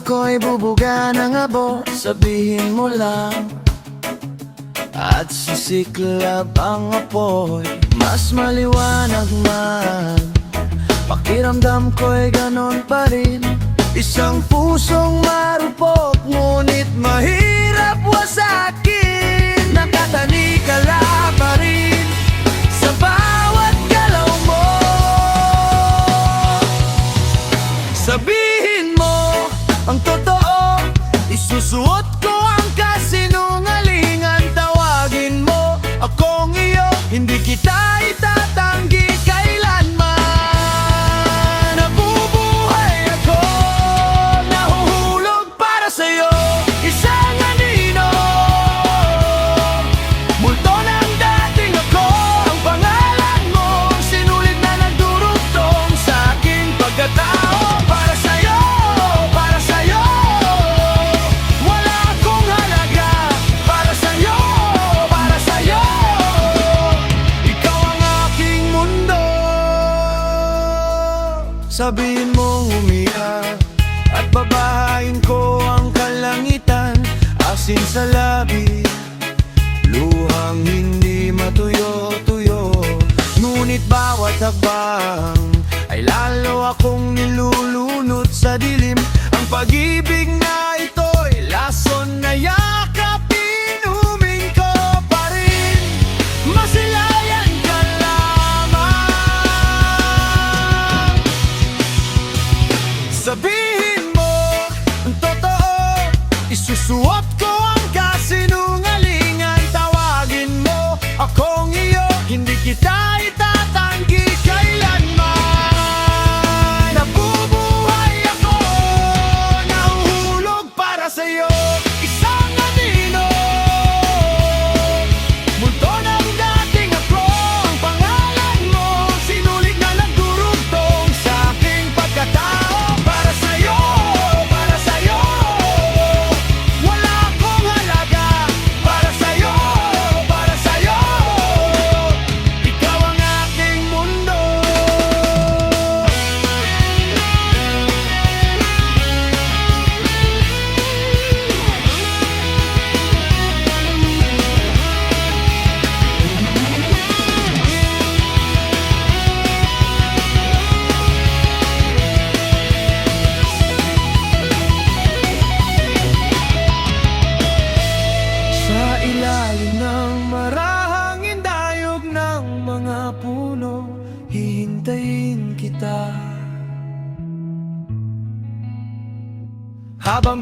ako'y bubuga ng abo, sabihin mo lang. At sisiklab ang apoy, mas maliwanag man. Pakiramdam ko'y ganon pa rin, isang pusong marupok, ngunit mahirap wasakin. Nakatanikala pa rin sa bawat galaw mo. Sabihin mo ang totoo, isusuot ko ang kasinungalingan. Tawagin mo akong iyo, hindi kita itatanggi kailanman. Nabubuhay ako, nahuhulog para sa'yo, isang anino. Multo ng dating ako, ang pangalan mo, sinulit na nagdurugtong sa aking pagkatao. Para sa'yo, para sa'yo, wala akong halaga. Para sa'yo, para sa'yo, ikaw ang aking mundo. Sabihin mong umiyak at babahain ko ang kalangitan. Asin sa labi, luhang hindi matuyo-tuyo. Ngunit bawat hakbang ay lalo akong nilulunod sa dilim. Ang pag-ibig na ito'y lason na yakapin, humingi ko pa rin. Masilayan ka lamang. Sabihin mo ang totoo, isusuot ko ang kasinungalingan. Tawagin mo akong iyo, hindi kita itatanggi kailanman. Nabubuhay ako, nahuhulog para sa'yo, isang anino. Multo ng dating ako, ang pangalan mo, sinulit na nagdurugtong sa aking pagkatao. Para sa'yo, wala akong halaga. Para sa'yo, ikaw ang aking mundo. Sa ilalim ng marahangin dayog ng mga puno, hihintayin kita. Habang